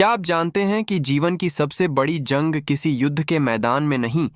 क्या आप जानते हैं कि जीवन की सबसे बड़ी जंग किसी युद्ध के मैदान में नहीं,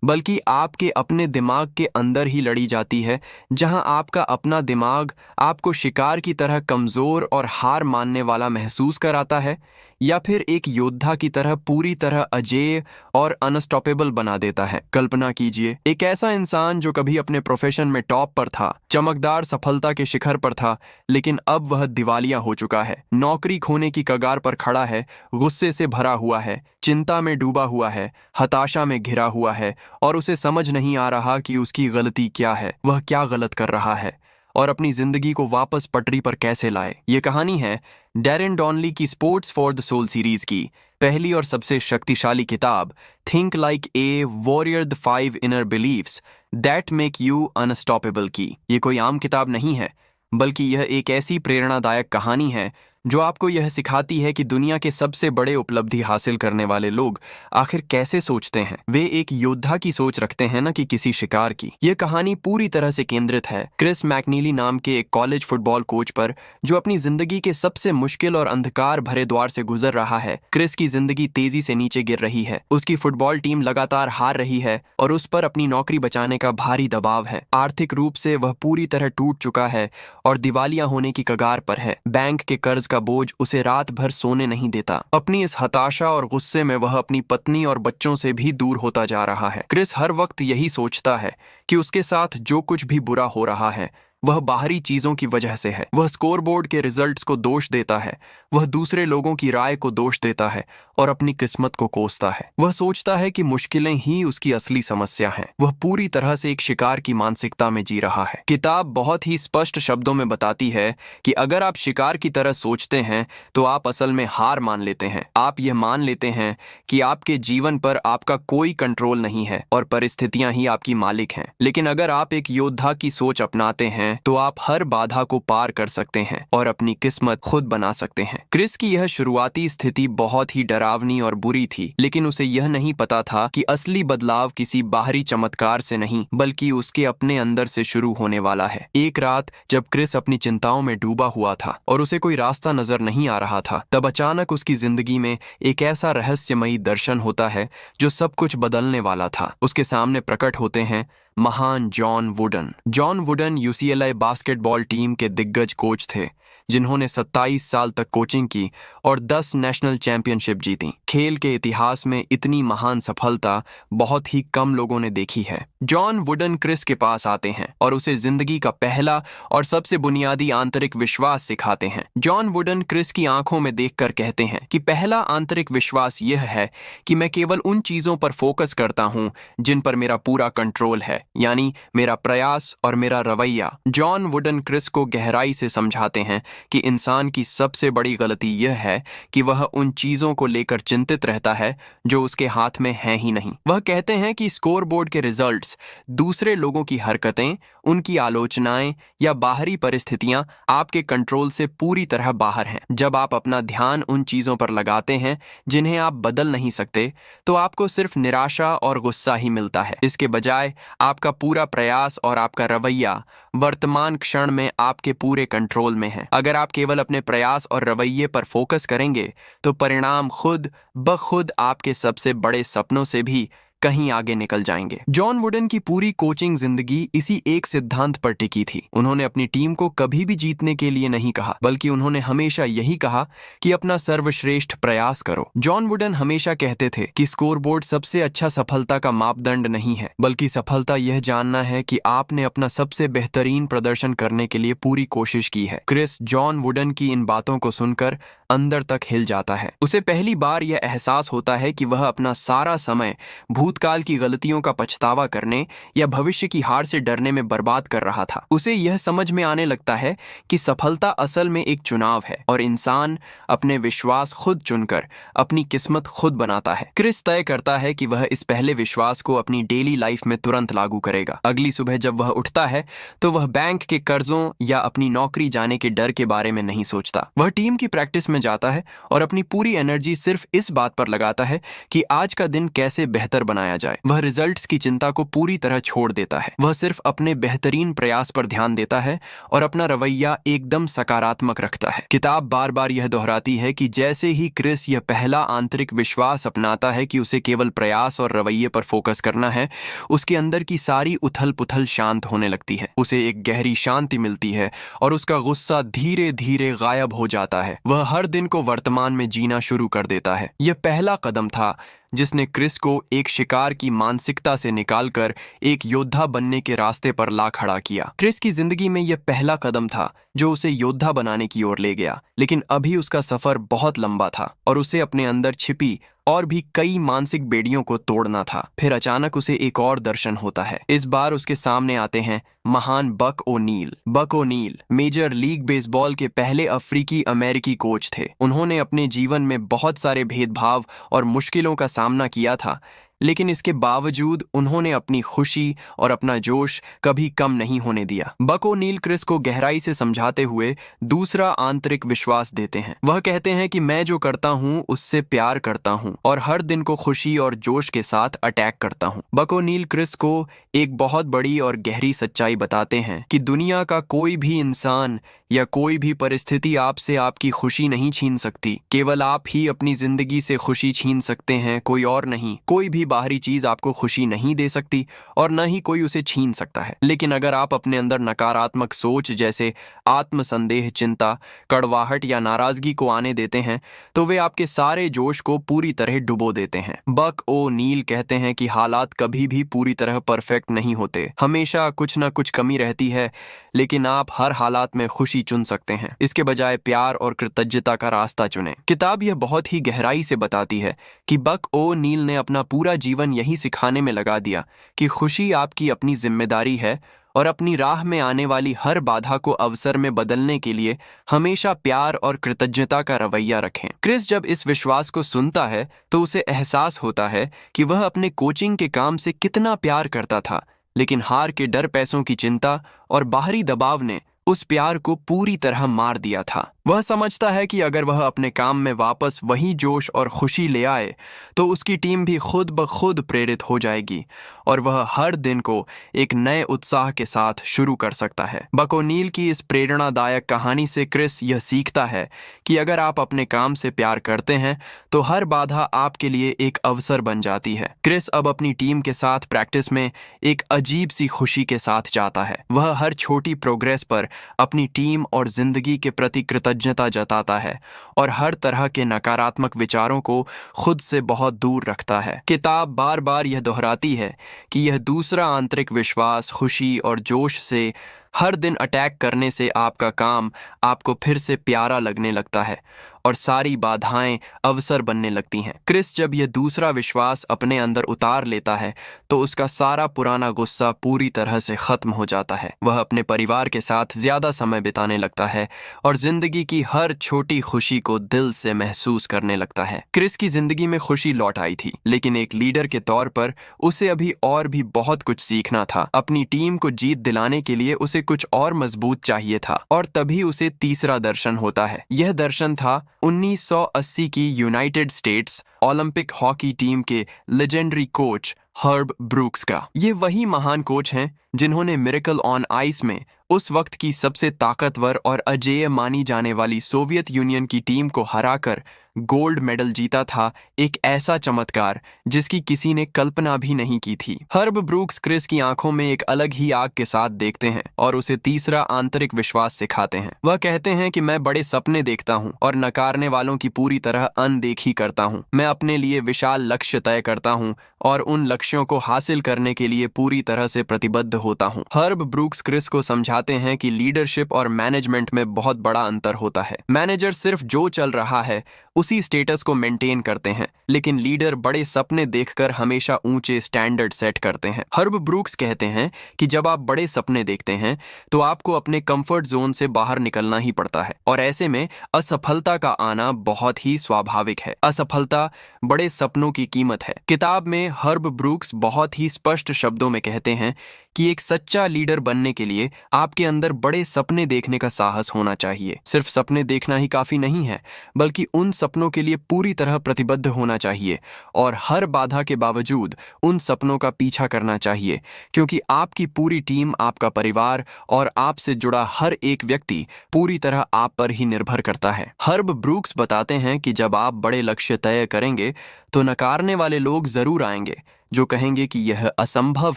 बल्कि आपके अपने दिमाग के अंदर ही लड़ी जाती है, जहां आपका अपना दिमाग आपको शिकार की तरह कमजोर और हार मानने वाला महसूस कराता है, या फिर एक योद्धा की तरह पूरी तरह अजेय और अनस्टॉपेबल बना देता है। कल्पना कीजिए, एक ऐसा इंसान जो कभी अपने प्रोफेशन में टॉप पर था, चमकदार सफलता के शिखर पर था, लेकिन अब वह दिवालिया हो चुका है, नौकरी खोने की कगार पर खड़ा है, गुस्से से भरा हुआ है, चिंता में डूबा हुआ है, हताशा में घिरा हुआ है, और उसे समझ नहीं आ रहा कि उसकी गलती क्या है, वह क्या गलत कर रहा है, और अपनी जिंदगी को वापस पटरी पर कैसे लाए। ये कहानी है डैरेन डॉनली की Sports for the Soul series की पहली और सबसे शक्तिशाली किताब, Think Like a Warrior the 5 Inner Beliefs That Make You Unstoppable की। ये कोई आम किताब नहीं है, बल्कि यह एक ऐसी प्रेरणादायक कहानी है जो आपको यह सिखाती है कि दुनिया के सबसे बड़े उपलब्धि हासिल करने वाले लोग आखिर कैसे सोचते हैं। वे एक योद्धा की सोच रखते हैं, न कि किसी शिकार की। यह कहानी पूरी तरह से केंद्रित है क्रिस मैकनीली नाम के एक कॉलेज फुटबॉल कोच पर, जो अपनी जिंदगी के सबसे मुश्किल और अंधकार भरे द्वार से गुजर रहा है। क्रिस की जिंदगी तेजी से नीचे गिर रही है, उसकी फुटबॉल टीम लगातार हार रही है और उस पर अपनी नौकरी बचाने का भारी दबाव है। आर्थिक रूप से वह पूरी तरह टूट चुका है और दिवालिया होने की कगार पर है। बैंक के कर्ज का बोझ उसे रात भर सोने नहीं देता। अपनी इस हताशा और गुस्से में वह अपनी पत्नी और बच्चों से भी दूर होता जा रहा है। क्रिस हर वक्त यही सोचता है कि उसके साथ जो कुछ भी बुरा हो रहा है वह बाहरी चीजों की वजह से है। वह स्कोरबोर्ड के रिजल्ट्स को दोष देता है, वह दूसरे लोगों की राय को दोष देता है और अपनी किस्मत को कोसता है। वह सोचता है कि मुश्किलें ही उसकी असली समस्या हैं। वह पूरी तरह से एक शिकार की मानसिकता में जी रहा है। किताब बहुत ही स्पष्ट शब्दों में बताती है कि अगर आप शिकार की तरह सोचते हैं तो आप असल में हार मान लेते हैं। आप यह मान लेते हैं कि आपके जीवन पर आपका कोई कंट्रोल नहीं है और परिस्थितियां ही आपकी मालिक हैं। लेकिन अगर आप एक योद्धा की सोच अपनाते हैं तो आप हर बाधा को पार कर सकते हैं और अपनी किस्मत खुद बना सकते हैं। क्रिस की यह शुरुआती स्थिति बहुत ही डरावनी और बुरी थी, लेकिन उसे यह नहीं पता था कि असली बदलाव किसी बाहरी चमत्कार से नहीं, बल्कि उसके अपने अंदर से शुरू होने वाला है। एक रात जब क्रिस अपनी चिंताओं में डूबा हुआ था और उसे कोई रास्ता नजर नहीं आ रहा था, तब अचानक उसकी जिंदगी में एक ऐसा रहस्यमयी दर्शन होता है जो सब कुछ बदलने वाला था। उसके सामने प्रकट होते हैं महान John wooden. John wooden UCLA basketball team के दिग्गज कोच थे, जिन्होंने 27 साल तक कोचिंग की और 10 नेशनल चैंपियनशिप जीती। खेल के इतिहास में इतनी महान सफलता बहुत ही कम लोगों ने देखी है। जॉन वुडन क्रिस के पास आते हैं और उसे जिंदगी का पहला और सबसे बुनियादी आंतरिक विश्वास सिखाते हैं। जॉन वुडन क्रिस की आंखों में देखकर कहते हैं कि पहला आंतरिक विश्वास यह है कि मैं केवल उन चीजों पर फोकस करता हूं जिन पर मेरा पूरा कंट्रोल है, यानी मेरा प्रयास और मेरा रवैया। जॉन वुडन क्रिस को गहराई से समझाते हैं कि इंसान की सबसे बड़ी गलती यह है कि वह उन चीजों को लेकर चिंतित रहता है जो उसके हाथ में हैं ही नहीं। वह कहते हैं कि स्कोरबोर्ड के रिजल्ट्स, दूसरे लोगों की हरकतें, उनकी आलोचनाएं या बाहरी परिस्थितियां आपके कंट्रोल से पूरी तरह बाहर हैं। जब आप अपना ध्यान उन चीजों पर लगाते हैं जिन्हें आप बदल नहीं सकते, तो आपको सिर्फ निराशा और गुस्सा ही मिलता है। इसके बजाय आपका पूरा प्रयास और आपका रवैया वर्तमान क्षण में आपके पूरे कंट्रोल में है। अगर आप केवल अपने प्रयास और रवैये पर फोकस करेंगे तो परिणाम खुद ब खुद आपके सबसे बड़े सपनों से भी कहीं आगे निकल जाएंगे। जॉन वुडन की पूरी कोचिंग जिंदगी इसी एक सिद्धांत पर टिकी थी। उन्होंने अपनी टीम को कभी भी जीतने के लिए नहीं कहा, बल्कि उन्होंने हमेशा यही कहा कि अपना सर्वश्रेष्ठ प्रयास करो। जॉन वुडन हमेशा कहते थे कि स्कोरबोर्ड सबसे अच्छा सफलता का मापदंड नहीं है, बल्कि सफलता यह जानना है कि आपने अपना सबसे बेहतरीन प्रदर्शन करने के लिए पूरी कोशिश की है। क्रिस जॉन वुडन की इन बातों को सुनकर अंदर तक हिल जाता है। उसे पहली बार यह एहसास होता है कि वह अपना सारा समय भूतकाल की गलतियों का पछतावा करने या भविष्य की हार से डरने में बर्बाद कर रहा था। उसे यह समझ में आने लगता है कि सफलता असल में एक चुनाव है और इंसान अपने विश्वास खुद चुनकर अपनी किस्मत खुद बनाता है। क्रिस तय करता है कि वह इस पहले विश्वास को अपनी डेली लाइफ में तुरंत लागू करेगा। अगली सुबह जब वह उठता है तो वह बैंक के कर्जों या अपनी नौकरी जाने के डर के बारे में नहीं सोचता। वह टीम की प्रैक्टिस में जाता है और अपनी पूरी एनर्जी सिर्फ इस बात पर लगाता है कि आज का दिन कैसे बेहतर बनाया जाए। वह रिजल्ट्स की चिंता को पूरी तरह छोड़ देता है। वह सिर्फ अपने बेहतरीन प्रयास पर ध्यान देता है और अपना रवैया एकदम सकारात्मक रखता है। किताब बार बार यह दोहराती है कि जैसे ही क्रिस यह पहला आंतरिक विश्वास अपनाता है कि उसे केवल प्रयास और रवैये पर फोकस करना है, उसके अंदर की सारी उथल पुथल शांत होने लगती है। उसे एक गहरी शांति मिलती है और उसका गुस्सा धीरे धीरे गायब हो जाता है। वह हर दिन को वर्तमान में जीना शुरू कर देता है। यह पहला कदम था जिसने क्रिस को एक शिकार की मानसिकता से निकालकर एक योद्धा बनने के रास्ते पर ला खड़ा किया। क्रिस की जिंदगी में यह पहला कदम था जो उसे योद्धा बनाने की ओर ले गया, लेकिन अभी उसका सफर बहुत लंबा था और उसे अपने अंदर छिपी और भी कई मानसिक बेड़ियों को तोड़ना था। फिर अचानक उसे एक और दर्शन होता है। इस बार उसके सामने आते हैं महान बक ओनील। बक ओनील मेजर लीग बेसबॉल के पहले अफ्रीकी अमेरिकी कोच थे। उन्होंने अपने जीवन में बहुत सारे भेदभाव और मुश्किलों का सामना किया था, लेकिन इसके बावजूद उन्होंने अपनी खुशी और अपना जोश कभी कम नहीं होने दिया। बक ओनील क्रिस को गहराई से समझाते हुए दूसरा आंतरिक विश्वास देते हैं। वह कहते हैं कि मैं जो करता हूँ उससे प्यार करता हूँ और हर दिन को खुशी और जोश के साथ अटैक करता हूँ। बक ओनील क्रिस को एक बहुत बड़ी और गहरी सच्चाई बताते हैं कि दुनिया का कोई भी इंसान या कोई भी परिस्थिति आपसे आपकी खुशी नहीं छीन सकती। केवल आप ही अपनी जिंदगी से खुशी छीन सकते हैं, कोई और नहीं। कोई भी बाहरी चीज आपको खुशी नहीं दे सकती और न ही कोई उसे छीन सकता है। लेकिन अगर आप अपने अंदर नकारात्मक सोच जैसे आत्मसंदेह, चिंता, कड़वाहट या नाराजगी को आने देते हैं तो वे आपके सारे जोश को पूरी तरह डुबो देते हैं। बक ओ नील कहते हैं कि हालात कभी भी पूरी तरह परफेक्ट नहीं होते। हमेशा कुछ न कुछ कमी रहती है, लेकिन आप हर हालात में खुशी चुन सकते हैं। इसके बजाय प्यार और कृतज्ञता का रास्ता चुनें। किताब यह बहुत ही गहराई से बताती है कि बक ओ नील ने अपना पूरा जीवन यही सिखाने में लगा दिया कि खुशी आपकी अपनी जिम्मेदारी है और अपनी राह में आने वाली हर बाधा को अवसर में बदलने के लिए हमेशा प्यार और कृतज्ञता का रवैया रखें। क्रिस जब इस विश्वास को सुनता है तो उसे एहसास होता है कि वह अपने कोचिंग के काम से कितना प्यार करता था, लेकिन हार के डर, पैसों की चिंता और बाहरी दबाव ने उस प्यार को पूरी तरह मार दिया था। वह समझता है कि अगर वह अपने काम में वापस वही जोश और खुशी ले आए तो उसकी टीम भी खुद ब खुद प्रेरित हो जाएगी और वह हर दिन को एक नए उत्साह के साथ शुरू कर सकता है। बक ओनील की इस प्रेरणादायक कहानी से क्रिस यह सीखता है कि अगर आप अपने काम से प्यार करते हैं तो हर बाधा आपके लिए एक अवसर बन जाती है। क्रिस अब अपनी टीम के साथ प्रैक्टिस में एक अजीब सी खुशी के साथ जाता है। वह हर छोटी प्रोग्रेस पर अपनी टीम और जिंदगी के प्रति कृतज्ञता जताता है और हर तरह के नकारात्मक विचारों को खुद से बहुत दूर रखता है। किताब बार बार यह दोहराती है कि यह दूसरा आंतरिक विश्वास, खुशी और जोश से हर दिन अटैक करने से आपका काम आपको फिर से प्यारा लगने लगता है और सारी बाधाएं अवसर बनने लगती हैं। क्रिस जब यह दूसरा विश्वास अपने अंदर उतार लेता है तो उसका सारा पुराना गुस्सा पूरी तरह से खत्म हो जाता है। वह अपने परिवार के साथ ज्यादा समय बिताने लगता है और जिंदगी की हर छोटी खुशी को दिल से महसूस करने लगता है। क्रिस की जिंदगी में खुशी लौट आई थी, लेकिन एक लीडर के तौर पर उसे अभी और भी बहुत कुछ सीखना था। अपनी टीम को जीत दिलाने के लिए उसे कुछ और मजबूत चाहिए था और तभी उसे तीसरा दर्शन होता है। यह दर्शन था 1980 की United states Olympic hockey team के लेजेंडरी कोच हर्ब ब्रूक्स का। ये वही महान कोच हैं जिन्होंने मिरेकल ऑन आइस में उस वक्त की सबसे ताकतवर और अजेय मानी जाने वाली सोवियत यूनियन की टीम को हराकर गोल्ड मेडल जीता था। एक ऐसा चमत्कार जिसकी किसी ने कल्पना भी नहीं की थी। हर्ब ब्रूक्स क्रिस की आंखों में एक अलग ही आग के साथ देखते हैं और उसे तीसरा आंतरिक विश्वास सिखाते हैं। वह कहते हैं कि मैं बड़े सपने देखता हूँ और नकारने वालों की पूरी तरह अनदेखी करता हूँ। मैं अपने लिए विशाल लक्ष्य तय करता हूँ और उन लक्ष्यों को हासिल करने के लिए पूरी तरह से प्रतिबद्ध होता हूँ। हर्ब ब्रूक्स क्रिस को समझाते हैं कि लीडरशिप और मैनेजमेंट में बहुत बड़ा अंतर होता है। मैनेजर सिर्फ जो चल रहा है उसी स्टेटस को मेंटेन करते हैं, लेकिन लीडर बड़े सपने देखकर हमेशा ऊंचे स्टैंडर्ड सेट करते हैं। हर्ब ब्रूक्स कहते हैं कि जब आप बड़े सपने देखते हैं तो आपको अपने कंफर्ट जोन से बाहर निकलना ही पड़ता है और ऐसे में असफलता का आना बहुत ही स्वाभाविक है। असफलता बड़े सपनों की कीमत है। किताब में हर्ब ब्रूक्स बहुत ही स्पष्ट शब्दों में कहते हैं कि एक सच्चा लीडर बनने के लिए आपके अंदर बड़े सपने देखने का साहस होना चाहिए। सिर्फ सपने देखना ही काफी नहीं है, बल्कि उन सपनों के लिए पूरी तरह प्रतिबद्ध होना होना चाहिए और हर बाधा के बावजूद उन सपनों का पीछा करना चाहिए, क्योंकि आपकी पूरी टीम, आपका परिवार और आपसे जुड़ा हर एक व्यक्ति पूरी तरह आप पर ही निर्भर करता है। हर्ब ब्रूक्स बताते हैं कि जब आप बड़े लक्ष्य तय करेंगे तो नकारने वाले लोग जरूर आएंगे, जो कहेंगे कि यह असंभव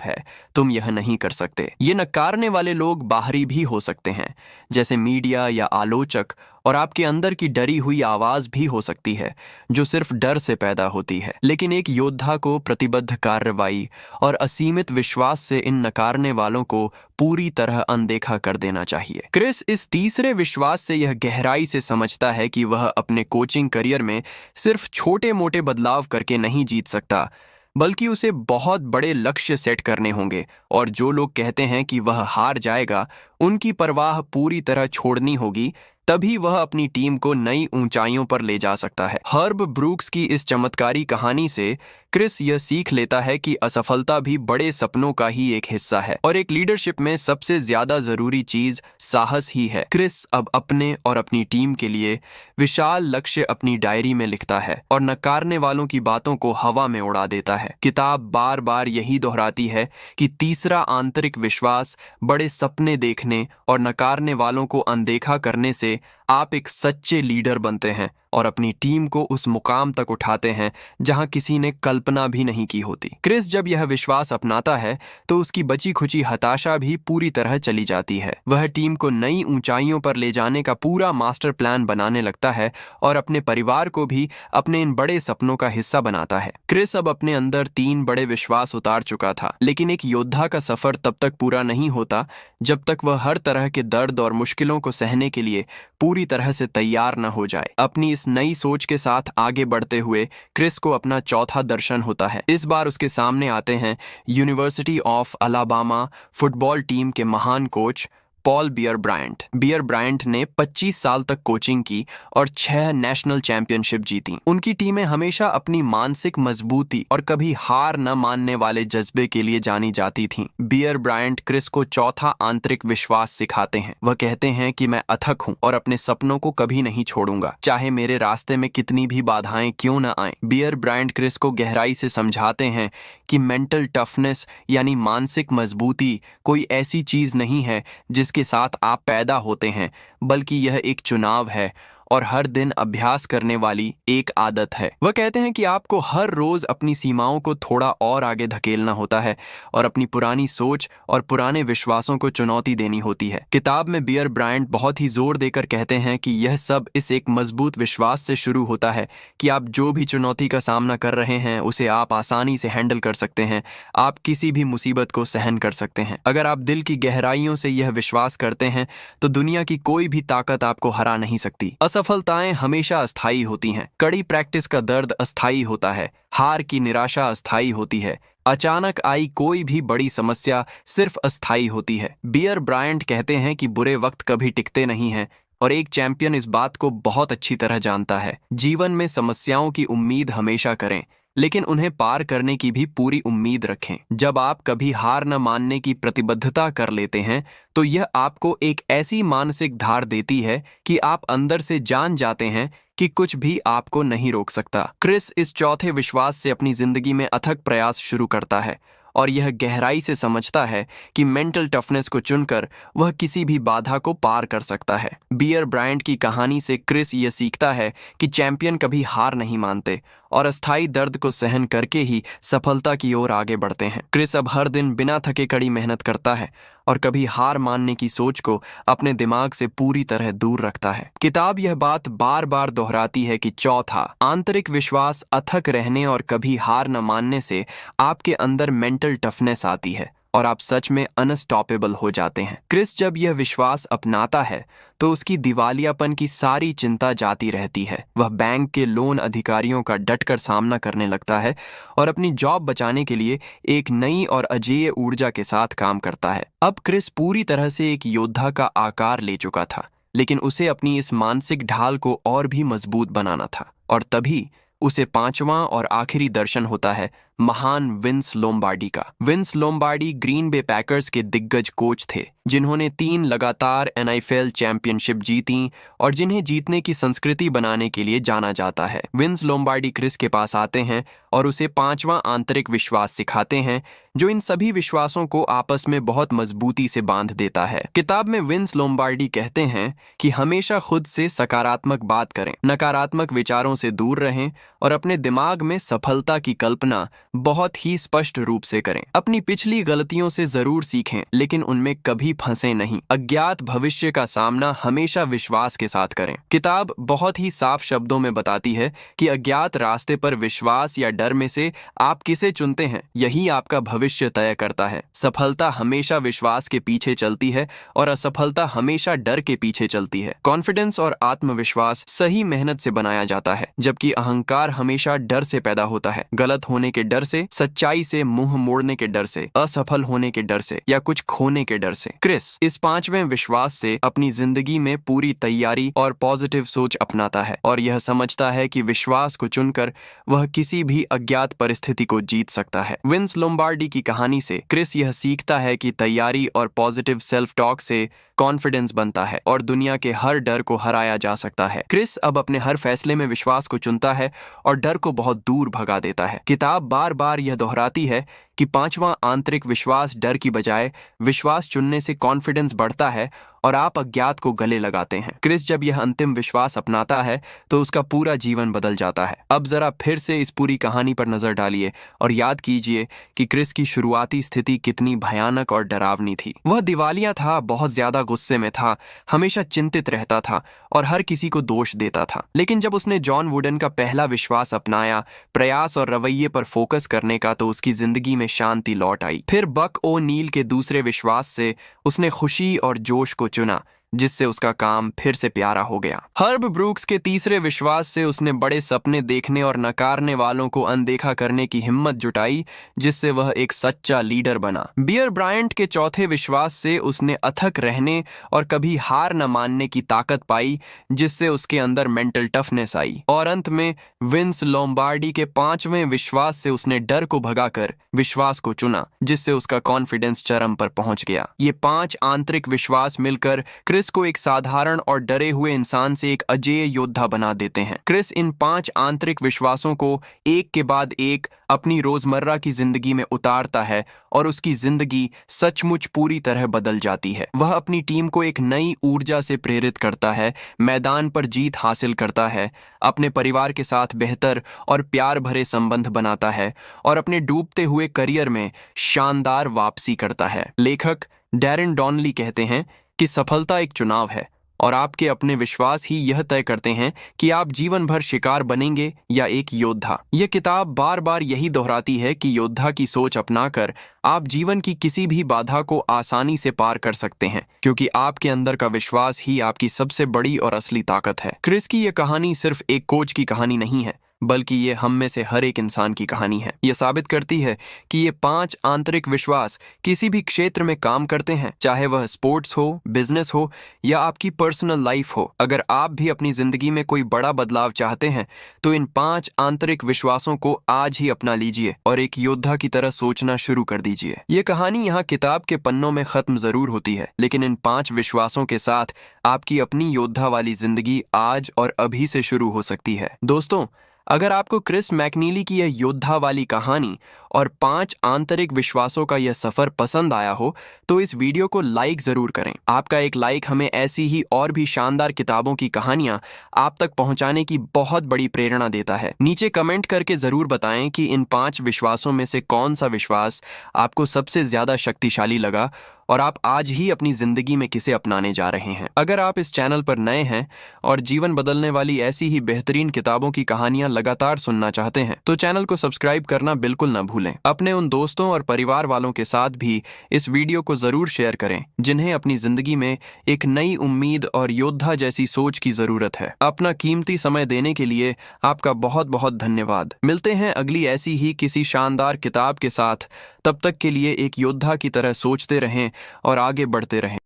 है, तुम यह नहीं कर सकते। ये नकारने वाले लोग बाहरी भी हो सकते हैं, जैसे मीडिया या आलोचक, और आपके अंदर की डरी हुई आवाज भी हो सकती है, जो सिर्फ डर से पैदा होती है। लेकिन एक योद्धा को प्रतिबद्ध कार्रवाई और असीमित विश्वास से इन नकारने वालों को पूरी तरह अनदेखा कर देना चाहिए। क्रिस इस तीसरे विश्वास से यह गहराई से समझता है कि वह अपने कोचिंग करियर में सिर्फ छोटे मोटे बदलाव करके नहीं जीत सकता, बल्कि उसे बहुत बड़े लक्ष्य सेट करने होंगे, और जो लोग कहते हैं कि वह हार जाएगा, उनकी परवाह पूरी तरह छोड़नी होगी, तभी वह अपनी टीम को नई ऊंचाइयों पर ले जा सकता है। हर्ब ब्रूक्स की इस चमत्कारी कहानी से क्रिस यह सीख लेता है कि असफलता भी बड़े सपनों का ही एक हिस्सा है, और एक लीडरशिप में सबसे ज्यादा जरूरी चीज साहस ही है। क्रिस अब अपने और अपनी टीम के लिए विशाल लक्ष्य अपनी डायरी में लिखता है और नकारने वालों की बातों को हवा में उड़ा देता है। किताब बार बार यही दोहराती है कि तीसरा आंतरिक विश्वास, बड़े सपने देखने और नकारने वालों को अनदेखा करने से आप एक सच्चे लीडर बनते हैं और अपनी टीम को उस मुकाम तक उठाते हैं जहां किसी ने कल्पना भी नहीं की होती। क्रिस जब यह विश्वास अपनाता है तो उसकी बची खुची हताशा भी पूरी तरह चली जाती है। वह टीम को नई ऊंचाइयों पर ले जाने का पूरा मास्टर प्लान बनाने लगता है और अपने परिवार को भी अपने इन बड़े सपनों का हिस्सा बनाता है। क्रिस अब अपने अंदर 3 बड़े विश्वास उतार चुका था, लेकिन एक योद्धा का सफर तब तक पूरा नहीं होता जब तक वह हर तरह के दर्द और मुश्किलों को सहने के लिए पूरी तरह से तैयार न हो जाए। अपनी इस नई सोच के साथ आगे बढ़ते हुए क्रिस को अपना चौथा दर्शन होता है। इस बार उसके सामने आते हैं University of Alabama football team के महान coach Paul Bear Bryant. Bear Bryant ने 25 साल तक कोचिंग की और 6 नेशनल चैंपियनशिप जीती। उनकी टीमें हमेशा अपनी मानसिक मजबूती और कभी हार न मानने वाले जज्बे के लिए जानी जाती थीं। बियर ब्रायंट क्रिस को चौथा आंतरिक विश्वास सिखाते हैं। वह कहते हैं कि मैं अथक हूं और अपने सपनों को कभी नहीं छोड़ूंगा, चाहे मेरे रास्ते में कितनी भी बाधाएं क्यों न आएं। बियर ब्रायंट क्रिस को गहराई से समझाते हैं कि मेंटल टफनेस यानी मानसिक मजबूती कोई ऐसी चीज नहीं है जिसके साथ आप पैदा होते हैं, बल्कि यह एक चुनाव है और हर दिन अभ्यास करने वाली एक आदत है। वह कहते हैं कि आपको हर रोज अपनी सीमाओं को थोड़ा और आगे धकेलना होता है और अपनी पुरानी सोच और पुराने विश्वासों को चुनौती देनी होती है। किताब में बियर ब्रायंट बहुत ही जोर देकर कहते हैं कि यह सब इस एक मजबूत विश्वास से शुरू होता है कि आप जो भी चुनौती का सामना कर रहे हैं उसे आप आसानी से हैंडल कर सकते हैं, आप किसी भी मुसीबत को सहन कर सकते हैं। अगर आप दिल की गहराइयों से यह विश्वास करते हैं तो दुनिया की कोई भी ताकत आपको हरा नहीं सकती। असफलताएं हमेशा अस्थायी होती हैं, कड़ी प्रैक्टिस का दर्द अस्थायी होता है, हार की निराशा अस्थायी होती है, अचानक आई कोई भी बड़ी समस्या सिर्फ अस्थायी होती है। बियर ब्रायंट कहते हैं कि बुरे वक्त कभी टिकते नहीं हैं और एक चैंपियन इस बात को बहुत अच्छी तरह जानता है। जीवन में समस्याओं की उम्मीद हमेशा करें, लेकिन उन्हें पार करने की भी पूरी उम्मीद रखें। जब आप कभी हार न मानने की प्रतिबद्धता कर लेते हैं तो यह आपको एक ऐसी मानसिक धार देती है कि आप अंदर से जान जाते हैं कि कुछ भी आपको नहीं रोक सकता। क्रिस इस चौथे विश्वास से अपनी जिंदगी में अथक प्रयास शुरू करता है और यह गहराई से समझता है कि मेंटल टफनेस को चुनकर वह किसी भी बाधा को पार कर सकता है। बियर ब्रायंट की कहानी से क्रिस यह सीखता है कि चैंपियन कभी हार नहीं मानते और अस्थायी दर्द को सहन करके ही सफलता की ओर आगे बढ़ते हैं। क्रिस अब हर दिन बिना थके कड़ी मेहनत करता है और कभी हार मानने की सोच को अपने दिमाग से पूरी तरह दूर रखता है। किताब यह बात बार बार दोहराती है कि चौथा आंतरिक विश्वास, अथक रहने और कभी हार न मानने से आपके अंदर मेंटल टफनेस आती है और आप सच में अनस्टॉपेबल हो जाते हैं। क्रिस जब यह विश्वास अपनाता है तो उसकी दिवालियापन की सारी चिंता जाती रहती है। वह बैंक के लोन अधिकारियों का डटकर सामना करने लगता है और अपनी जॉब बचाने के लिए एक नई और अजेय ऊर्जा के साथ काम करता है। अब क्रिस पूरी तरह से एक योद्धा का आकार ले चुका था, लेकिन उसे अपनी इस मानसिक ढाल को और भी मजबूत बनाना था, और तभी उसे 5वां और आखिरी दर्शन होता है महान विंस लोम्बार्डी का। Vince Lombardi Green Bay Packers के दिग्गज कोच थे, जिन्होंने 3 लगातार NFL चैंपियनशिप जीती और जिन्हें जीतने की संस्कृति बनाने के लिए जाना जाता है। विंस लोम्बार्डी क्रिस के पास आते हैं और उसे 5वां आंतरिक विश्वास सिखाते हैं, जो इन सभी विश्वासों को आपस में बहुत मजबूती से बांध देता है। किताब में विंस लोम्बार्डी कहते हैं कि हमेशा खुद से सकारात्मक बात करें, नकारात्मक विचारों से दूर रहें और अपने दिमाग में सफलता की कल्पना बहुत ही स्पष्ट रूप से करें। अपनी पिछली गलतियों से जरूर सीखें, लेकिन उनमें कभी फंसे नहीं। अज्ञात भविष्य का सामना हमेशा विश्वास के साथ करें। किताब बहुत ही साफ शब्दों में बताती है कि अज्ञात रास्ते पर विश्वास या डर में से आप किसे चुनते हैं, यही आपका भविष्य तय करता है। सफलता हमेशा विश्वास के पीछे चलती है और असफलता हमेशा डर के पीछे चलती है। कॉन्फिडेंस और आत्मविश्वास सही मेहनत से बनाया जाता है, जबकि अहंकार हमेशा डर से पैदा होता है। गलत होने के डर से, सच्चाई से मुंह मोड़ने के डर से, असफल होने के डर से या कुछ खोने के डर से। क्रिस इस 5वें विश्वास से अपनी जिंदगी में पूरी तैयारी और पॉजिटिव सोच अपनाता है और यह समझता है कि विश्वास को चुनकर वह किसी भी अज्ञात परिस्थिति को जीत सकता है। विंस लोम्बार्डी की कहानी से क्रिस यह सीखता है कि तैयारी और पॉजिटिव सेल्फ टॉक से कॉन्फिडेंस बनता है और दुनिया के हर डर को हराया जा सकता है। क्रिस अब अपने हर फैसले में विश्वास को चुनता है और डर को बहुत दूर भगा देता है। किताब बार बार यह दोहराती है कि 5वां आंतरिक विश्वास डर की बजाय विश्वास चुनने से कॉन्फिडेंस बढ़ता है और आप अज्ञात को गले लगाते हैं। क्रिस जब यह अंतिम विश्वास अपनाता है तो उसका पूरा जीवन बदल जाता है। अब जरा फिर से इस पूरी कहानी पर नजर डालिए और याद कीजिए कि क्रिस की शुरुआती स्थिति कितनी भयानक और डरावनी थी। वह दिवालिया था, बहुत ज्यादा गुस्से में था, हमेशा चिंतित रहता था और हर किसी को दोष देता था। लेकिन जब उसने जॉन वुडन का पहला विश्वास अपनाया, प्रयास और रवैये पर फोकस करने का, तो उसकी जिंदगी में शांति लौट आई। फिर बक ओ नील के दूसरे विश्वास से उसने खुशी और जोश को चुना, जिससे उसका काम फिर से प्यारा हो गया। हर्ब ब्रूक्स के तीसरे विश्वास से उसने बड़े सपने देखने और नकारने वालों को अनदेखा करने की हिम्मत जुटाई, जिससे वह एक सच्चा लीडर बना। बियर ब्रायंट के चौथे विश्वास से उसने अथक रहने और कभी हार न मानने की ताकत पाई, जिससे उसके अंदर मेंटल टफनेस आई। और अंत में विंस लोम्बार्डी के 5वें विश्वास से उसने डर को भगाकर विश्वास को चुना, जिससे उसका कॉन्फिडेंस चरम पर पहुंच गया। ये 5 आंतरिक विश्वास मिलकर क्रिस को एक साधारण और डरे हुए इंसान से एक अजेय योद्धा बना देते हैं। क्रिस इन 5 आंतरिक विश्वासों को एक के बाद एक अपनी रोजमर्रा की जिंदगी में उतारता है और उसकी जिंदगी सचमुच पूरी तरह बदल जाती है। वह अपनी टीम को एक नई ऊर्जा से प्रेरित करता है, मैदान पर जीत हासिल करता है, अपने परिवार के साथ बेहतर और प्यार भरे संबंध बनाता है और अपने डूबते हुए करियर में शानदार वापसी करता है। लेखक डैरेन डॉनली कहते हैं कि सफलता एक चुनाव है और आपके अपने विश्वास ही यह तय करते हैं कि आप जीवन भर शिकार बनेंगे या एक योद्धा। यह किताब बार बार यही दोहराती है कि योद्धा की सोच अपनाकर आप जीवन की किसी भी बाधा को आसानी से पार कर सकते हैं, क्योंकि आपके अंदर का विश्वास ही आपकी सबसे बड़ी और असली ताकत है। क्रिस की यह कहानी सिर्फ एक कोच की कहानी नहीं है, बल्कि ये हम में से हर एक इंसान की कहानी है। यह साबित करती है कि ये 5 आंतरिक विश्वास किसी भी क्षेत्र में काम करते हैं, चाहे वह स्पोर्ट्स हो, बिजनेस हो या आपकी पर्सनल लाइफ हो। अगर आप भी अपनी जिंदगी में कोई बड़ा बदलाव चाहते हैं तो इन 5 आंतरिक विश्वासों को आज ही अपना लीजिए और एक योद्धा की तरह सोचना शुरू कर दीजिए। ये कहानी यहाँ किताब के पन्नों में खत्म जरूर होती है, लेकिन इन 5 विश्वासों के साथ आपकी अपनी योद्धा वाली जिंदगी आज और अभी से शुरू हो सकती है। दोस्तों, अगर आपको क्रिस मैकनीली की यह योद्धा वाली कहानी और 5 आंतरिक विश्वासों का यह सफर पसंद आया हो तो इस वीडियो को लाइक जरूर करें। आपका एक लाइक हमें ऐसी ही और भी शानदार किताबों की कहानियां आप तक पहुंचाने की बहुत बड़ी प्रेरणा देता है। नीचे कमेंट करके जरूर बताएं कि इन 5 विश्वासों में से कौन सा विश्वास आपको सबसे ज्यादा शक्तिशाली लगा और आप आज ही अपनी जिंदगी में किसे अपनाने जा रहे हैं। अगर आप इस चैनल पर नए हैं और जीवन बदलने वाली ऐसी ही बेहतरीन किताबों की कहानियां लगातार सुनना चाहते हैं तो चैनल को सब्सक्राइब करना बिल्कुल न भूलें। अपने उन दोस्तों और परिवार वालों के साथ भी इस वीडियो को जरूर शेयर करें जिन्हें अपनी जिंदगी में एक नई उम्मीद और योद्धा जैसी सोच की जरूरत है। अपना कीमती समय देने के लिए आपका बहुत बहुत धन्यवाद। मिलते हैं अगली ऐसी ही किसी शानदार किताब के साथ। तब तक के लिए एक योद्धा की तरह सोचते रहें और आगे बढ़ते रहें।